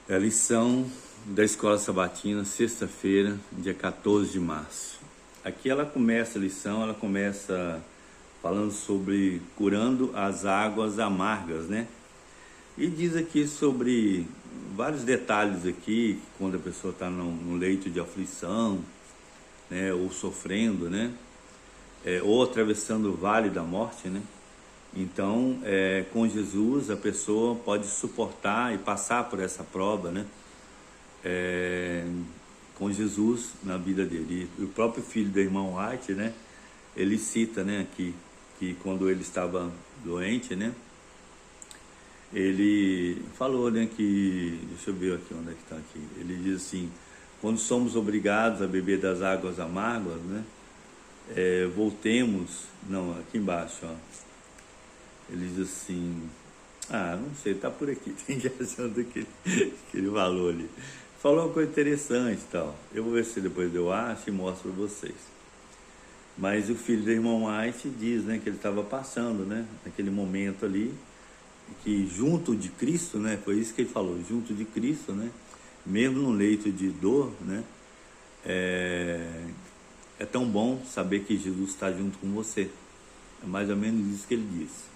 É a lição da Escola Sabatina, sexta-feira, dia 14 de março. Aqui ela começa a lição, ela começa falando sobre curando as águas amargas, né? E diz aqui sobre vários detalhes aqui, quando a pessoa está no leito de aflição, né? Ou sofrendo, né? Ou atravessando o vale da morte, né? Então, com Jesus, a pessoa pode suportar e passar por essa prova, né? Com Jesus na vida dele. E o próprio filho do irmão White, né? Ele cita, né, aqui, que quando ele estava doente, né? Ele falou, né, que... Deixa eu ver aqui onde é que está aqui. Ele diz assim, quando somos obrigados a beber das águas amargas, né? Voltemos... Não, aqui embaixo, ó. Ele diz assim, não sei, tá por aqui, tem que achar aquele valor ali. Falou uma coisa interessante e tal. Eu vou ver se depois eu acho e mostro para vocês. Mas o filho do irmão White diz, né, que ele estava passando, né, naquele momento ali, que junto de Cristo, né, foi isso que ele falou, junto de Cristo, né, mesmo no leito de dor, né, é tão bom saber que Jesus está junto com você. É mais ou menos isso que ele disse.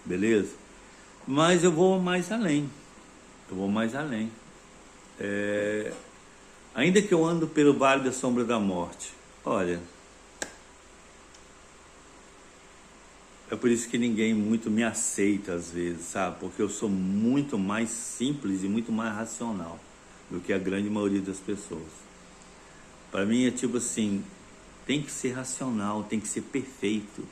Beleza? Mas eu vou mais além. Ainda que eu ando pelo vale da sombra da morte. Olha, é por isso que ninguém muito me aceita às vezes, sabe? Porque eu sou muito mais simples e muito mais racional do que a grande maioria das pessoas. Para mim é tipo assim, tem que ser racional, tem que ser perfeito.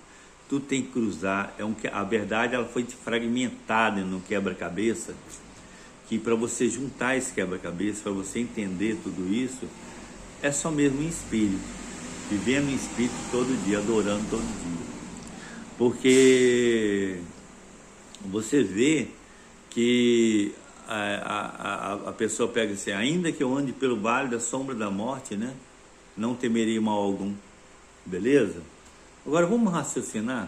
Tudo tem que cruzar. A verdade ela foi fragmentada no quebra-cabeça, que para você juntar esse quebra-cabeça, para você entender tudo isso, é só mesmo em espírito, vivendo em espírito todo dia, adorando todo dia. Porque você vê que a pessoa pega assim, ainda que eu ande pelo vale da sombra da morte, né? Não temerei mal algum. Beleza? Agora vamos raciocinar.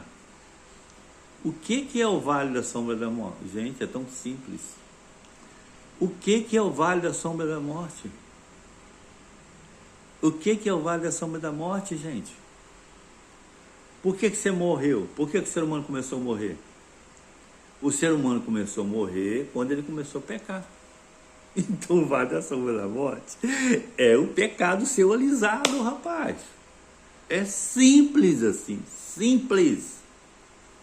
O que é o vale da sombra da morte? Gente, é tão simples. O que é o vale da sombra da morte? O que é o vale da sombra da morte, gente? Por que você morreu? Por que o ser humano começou a morrer? O ser humano começou a morrer quando ele começou a pecar. Então o vale da sombra da morte é o pecado seu alisado, rapaz. É simples assim, simples.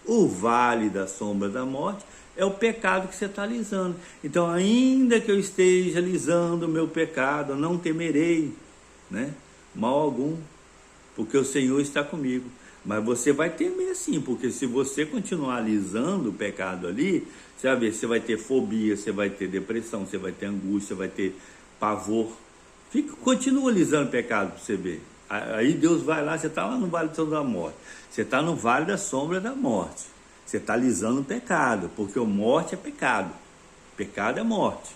O vale da sombra da morte é o pecado que você está alisando. Então, ainda que eu esteja alisando o meu pecado, não temerei, né, mal algum, porque o Senhor está comigo. Mas você vai temer sim, porque se você continuar alisando o pecado ali, você vai ver, você vai ter fobia, você vai ter depressão, você vai ter angústia, você vai ter pavor. Continua alisando o pecado para você ver. Aí Deus vai lá, você está lá no vale da sombra da morte. Você está no vale da sombra da morte. Você está alisando o pecado, porque a morte é pecado. Pecado é morte.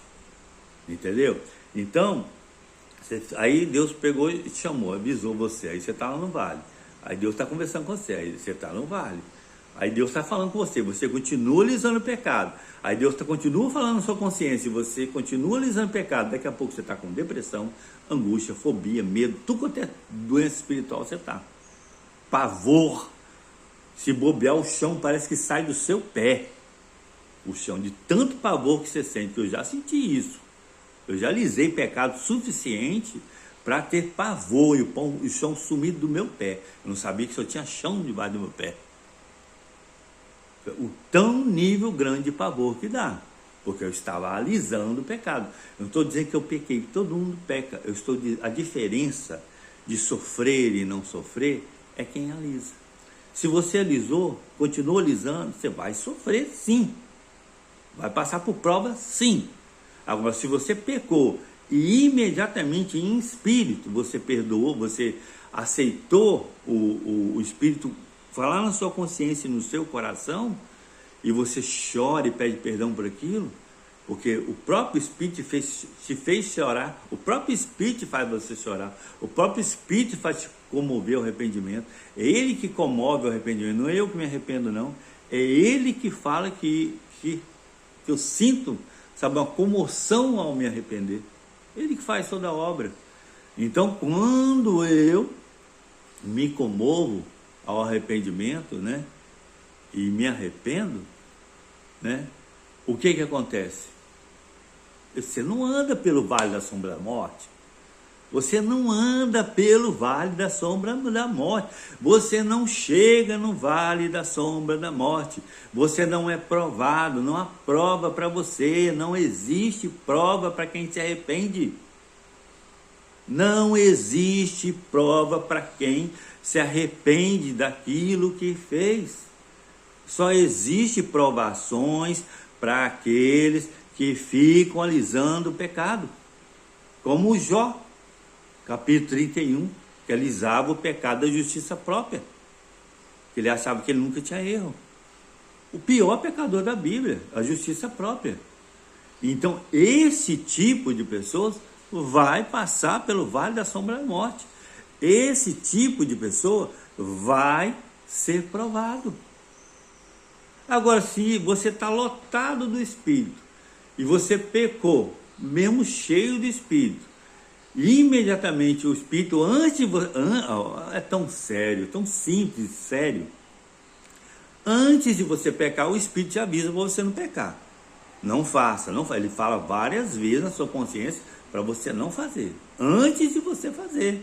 Entendeu? Então, aí Deus pegou e te chamou, avisou você. Aí você está lá no vale. Aí Deus está conversando com você. Aí você está no vale. Aí Deus está falando com você. Você continua alisando o pecado. Aí Deus continua falando na sua consciência. E você continua alisando o pecado. Daqui a pouco você está com depressão, angústia, fobia, medo. Tudo quanto é doença espiritual você está. Pavor. Se bobear, o chão parece que sai do seu pé. O chão, de tanto pavor que você sente. Que eu já senti isso. Eu já alisei pecado suficiente para ter pavor e o chão sumido do meu pé. Eu não sabia que só tinha chão debaixo do meu pé. O tão nível grande de pavor que dá, porque eu estava alisando o pecado. Eu não estou dizendo que eu pequei, todo mundo peca. A diferença de sofrer e não sofrer é quem alisa. Se você alisou, continua alisando, você vai sofrer sim, vai passar por prova sim. Agora, se você pecou e imediatamente em espírito você perdoou, você aceitou o Espírito falar na sua consciência e no seu coração, e você chora e pede perdão por aquilo, porque o próprio Espírito te fez chorar, o próprio Espírito faz você chorar, o próprio Espírito faz te comover ao arrependimento. É Ele que comove o arrependimento, não é eu que me arrependo não, é Ele que fala que eu sinto sabe, uma comoção ao me arrepender. Ele que faz toda a obra. Então, quando eu me comovo ao arrependimento, né, e me arrependo, né, o que acontece? Você não anda pelo vale da sombra da morte. Você não anda pelo vale da sombra da morte. Você não chega no vale da sombra da morte. Você não é provado. Não há prova para você. Não existe prova para quem se arrepende. Não existe prova para quem se arrepende daquilo que fez. Só existe provações para aqueles que ficam alisando o pecado. Como o Jó, capítulo 31, que alisava o pecado da justiça própria. Ele achava que ele nunca tinha erro. O pior pecador da Bíblia, a justiça própria. Então, esse tipo de pessoas vai passar pelo vale da sombra da morte. Esse tipo de pessoa vai ser provado. Agora, se você está lotado do Espírito e você pecou, mesmo cheio do Espírito, imediatamente o Espírito, antes de você, é tão sério, tão simples, sério. Antes de você pecar, o Espírito te avisa para você não pecar. Não faça, não faça. Ele fala várias vezes na sua consciência para você não fazer. Antes de você fazer.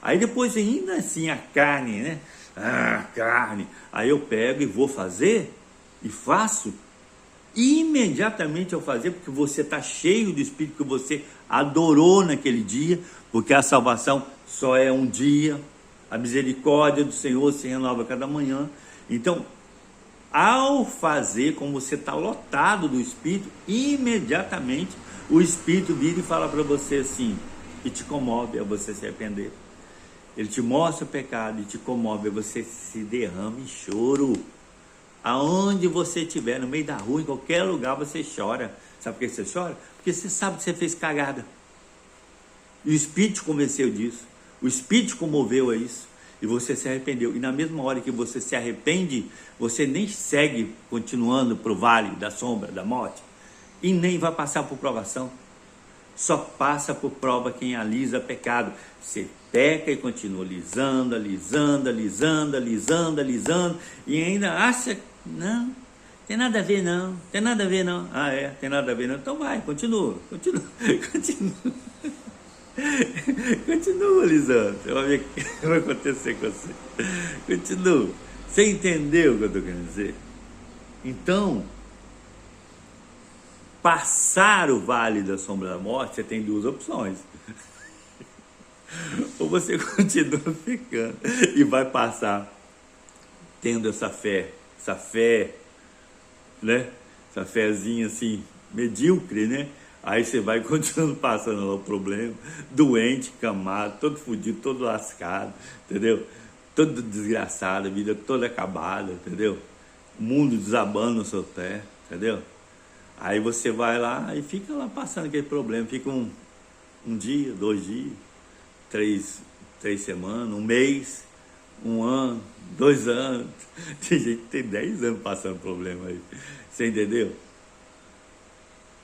Aí depois ainda assim a carne, né? Carne. Aí eu pego e vou fazer e faço. Imediatamente eu fazer, porque você está cheio do Espírito que você adorou naquele dia, porque a salvação só é um dia, a misericórdia do Senhor se renova cada manhã. Então, ao fazer, como você está lotado do Espírito, imediatamente o Espírito vira e fala para você assim, e te comove a você se arrepender. Ele te mostra o pecado e te comove, a você se derrama em choro. Aonde você estiver, no meio da rua, em qualquer lugar, você chora. Sabe por que você chora? Porque você sabe que você fez cagada. E o Espírito te convenceu disso. O Espírito te comoveu a isso. E você se arrependeu. E na mesma hora que você se arrepende, você nem segue continuando para o vale da sombra da morte. E nem vai passar por provação. Só passa por prova quem alisa pecado. Você peca e continua alisando, alisando, alisando, alisando, alisando. E ainda acha... Não, tem nada a ver não, tem nada a ver não. Ah, é, tem nada a ver não. Então vai, continua. Continua alisando. Você vai ver o que vai acontecer com você. Continua. Você entendeu o que eu estou querendo dizer? Então, passar o vale da sombra da morte, você tem duas opções. Ou você continua ficando e vai passar tendo essa fé, né? Essa fézinha assim, medíocre, né? Aí você vai continuando passando lá o problema, doente, camado, todo fodido, todo lascado, entendeu? Todo desgraçado, a vida toda acabada, entendeu? O mundo desabando no seu pé, entendeu? Aí você vai lá e fica lá passando aquele problema, fica um dia, 2 dias, 3 semanas, um mês, 1 ano, 2 anos. Tem gente que tem 10 anos passando problema aí. Você entendeu?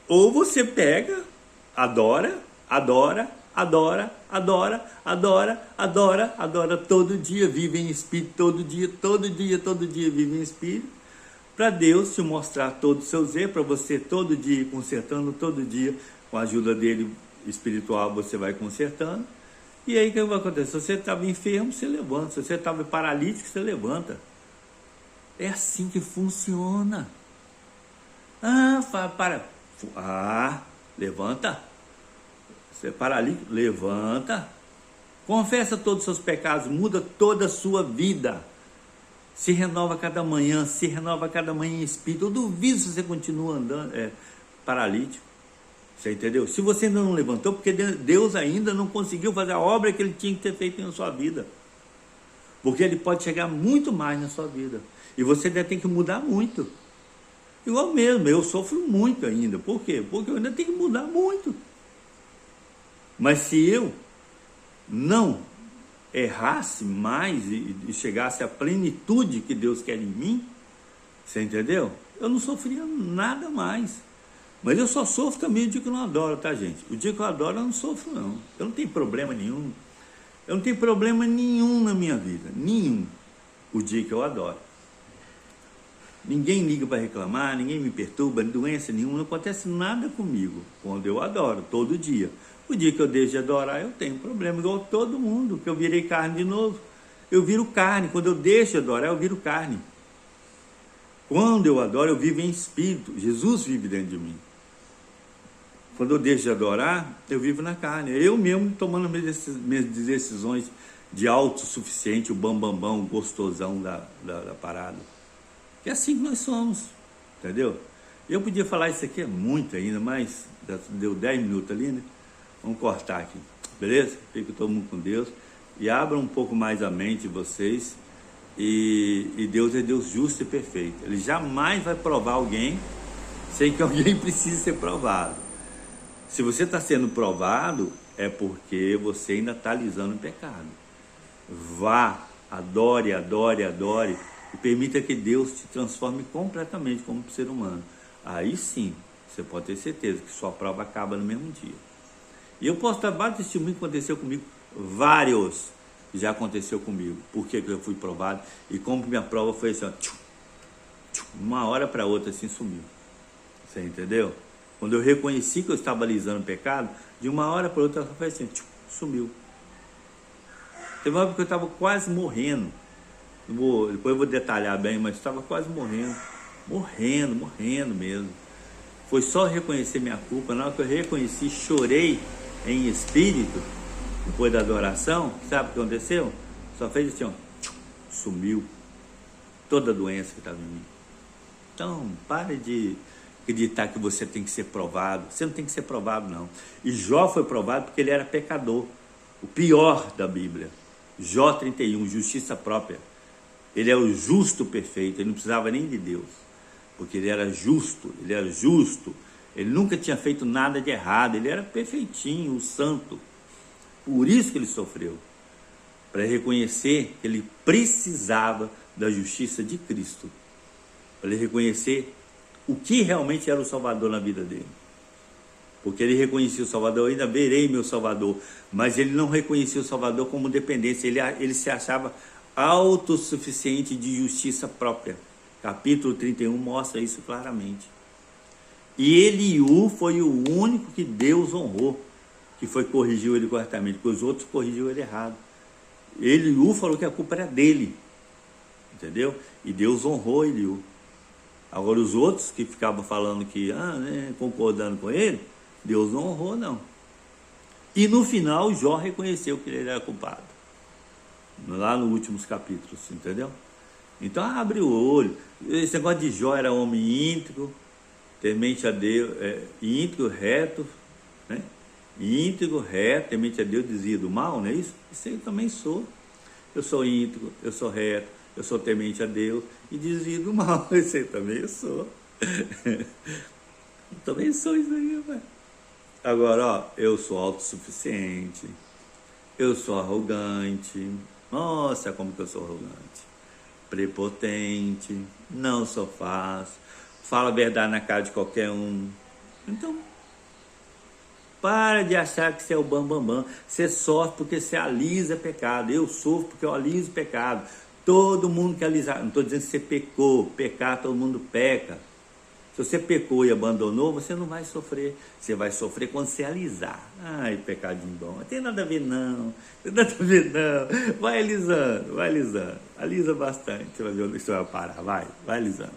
Ou você pega, adora todo dia, vive em espírito, todo dia vive em espírito, para Deus te mostrar todos os seus erros, para você todo dia ir consertando, todo dia, com a ajuda dele espiritual, você vai consertando. E aí o que vai acontecer? Se você estava enfermo, você levanta. Se você estava paralítico, você levanta. É assim que funciona. Levanta. Você é paralítico? Levanta. Confessa todos os seus pecados, muda toda a sua vida. Se renova cada manhã em espírito. Eu duvido se você continua andando paralítico. Você entendeu? Se você ainda não levantou, porque Deus ainda não conseguiu fazer a obra que Ele tinha que ter feito na sua vida. Porque Ele pode chegar muito mais na sua vida. E você deve ter que mudar muito. Igual mesmo, eu sofro muito ainda. Por quê? Porque eu ainda tenho que mudar muito. Mas se eu não errasse mais e chegasse à plenitude que Deus quer em mim, você entendeu? Eu não sofria nada mais. Mas eu só sofro também o dia que eu não adoro, tá, gente? O dia que eu adoro eu não sofro, não. Eu não tenho problema nenhum. Eu não tenho problema nenhum na minha vida. Nenhum. O dia que eu adoro. Ninguém liga para reclamar, ninguém me perturba, doença nenhuma, não acontece nada comigo quando eu adoro, todo dia. O dia que eu deixo de adorar, eu tenho problema, igual todo mundo, que eu virei carne de novo. Eu viro carne, quando eu deixo de adorar, eu viro carne. Quando eu adoro, eu vivo em espírito, Jesus vive dentro de mim. Quando eu deixo de adorar, eu vivo na carne. Eu mesmo tomando minhas decisões de autossuficiente, o bambambão, o gostosão da parada. É assim que nós somos, entendeu? Eu podia falar isso aqui muito ainda, mas já deu 10 minutos ali, né? Vamos cortar aqui, beleza? Fique todo mundo com Deus e abra um pouco mais a mente de vocês. E Deus é Deus justo e perfeito. Ele jamais vai provar alguém sem que alguém precise ser provado. Se você está sendo provado, é porque você ainda está alisando o pecado. Vá, adore, adore, adore. E permita que Deus te transforme completamente como ser humano. Aí sim, você pode ter certeza que sua prova acaba no mesmo dia. E eu posso dar vários testemunhos que aconteceu comigo. Vários que já aconteceu comigo. Por que eu fui provado. E como minha prova foi assim, ó, uma hora para outra assim sumiu. Você entendeu? Quando eu reconheci que eu estava alisando o pecado, de uma hora para outra foi assim, sumiu. Teve uma época que eu estava quase morrendo. Depois eu vou detalhar bem, mas estava quase morrendo. Morrendo mesmo. Foi só reconhecer minha culpa. Na hora que eu reconheci, chorei em espírito, depois da adoração, sabe o que aconteceu? Só fez assim, ó, sumiu toda a doença que estava em mim. Então, pare de acreditar que você tem que ser provado. Você não tem que ser provado, não. E Jó foi provado porque ele era pecador. O pior da Bíblia. Jó 31, justiça própria. Ele é o justo perfeito, ele não precisava nem de Deus, porque ele era justo, ele nunca tinha feito nada de errado, ele era perfeitinho, o santo. Por isso que ele sofreu, para reconhecer que ele precisava da justiça de Cristo, para ele reconhecer o que realmente era o Salvador na vida dele. Porque ele reconhecia o Salvador, eu ainda verei meu Salvador, mas ele não reconhecia o Salvador como dependência, ele se achava autossuficiente de justiça própria. Capítulo 31 mostra isso claramente. E Eliú foi o único que Deus honrou, que corrigiu ele corretamente, porque os outros corrigiu ele errado. Eliú falou que a culpa era dele, entendeu? E Deus honrou Eliú. Agora os outros que ficavam falando que, concordando com ele, Deus não honrou, não. E no final Jó reconheceu que ele era culpado. Lá nos últimos capítulos, entendeu? Então abre o olho. Esse negócio de Jó era homem íntegro, temente a Deus, íntegro, reto, né? Íntegro, reto, temente a Deus, dizia do mal, não é isso? Isso eu também sou. Eu sou íntegro, eu sou reto, eu sou temente a Deus e dizia do mal. Isso aí também eu sou. Eu também sou isso aí, velho. Agora, ó, eu sou autossuficiente, eu sou arrogante. Nossa, como que eu sou arrogante, prepotente, não sou fácil, falo a verdade na cara de qualquer um. Então, para de achar que você é o bambambam. Você sofre porque você alisa pecado. Eu sofro porque eu aliso pecado. Todo mundo quer alisar. Não estou dizendo que você pecou. Pecar, todo mundo peca. Se você pecou e abandonou, você não vai sofrer. Você vai sofrer quando você alisar. Ai, pecadinho bom. Não tem nada a ver, não. Tem nada a ver, não. Vai alisando, vai alisando. Alisa bastante. Você vai ver onde você vai parar. Vai alisando.